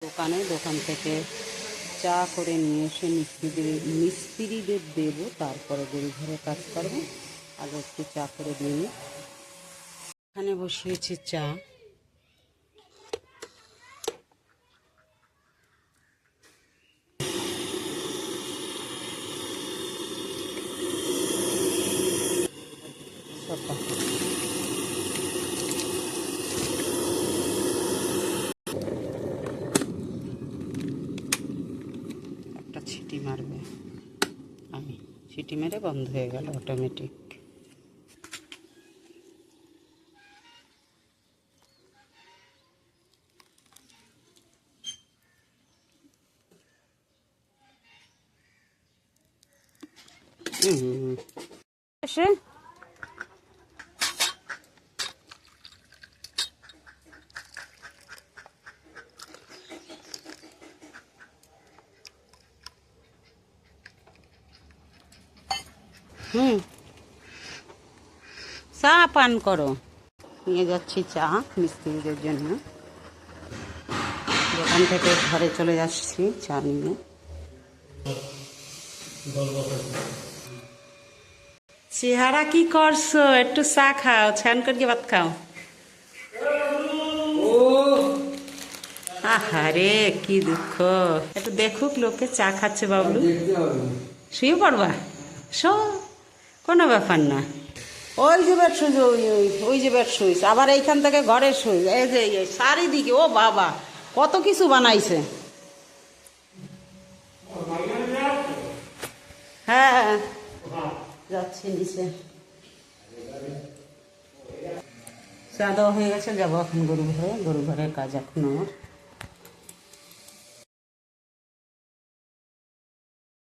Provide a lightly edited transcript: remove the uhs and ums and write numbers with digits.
দোকান থেকে চা করে নিয়ে এসে মিস্ত্রিদের দেবো, তারপরে গরু ঘরে কাজ করবো। আগে একটু চা করে দিই। এখানে বসিয়েছি চা। একটা ছিটি মারবে, আমি ছিটি মেরে বন্ধ হয়ে গেল অটোমেটিক। এসে চা পান করো। নিয়ে যাচ্ছি চা মিস্ত্রিদের জন্য। দোকান থেকে ঘরে চলে যাচ্ছি চা নিয়ে। চেহারা কি করছো? একটু চা খাও, ছান করে ভাত খাও। আহারে কি দুঃখ! একটু দেখুক লোকে চা খাচ্ছে বাবলু। শুয়ে পড়বা? শো, কোনো ব্যাপার না। ওই যে বেড সুইচ, ওই যে বেড সুইচ, আবার এইখান থেকে ঘরের সুইচ, এই যে চারিদিকে। ও বাবা, কত কিছু বানাইছে। হ্যাঁ, যাচ্ছি নিচে। চা দেওয়া হয়ে গেছে, যাবো এখন গরু ঘরে। গরু ঘরের কাজ এখন আমার।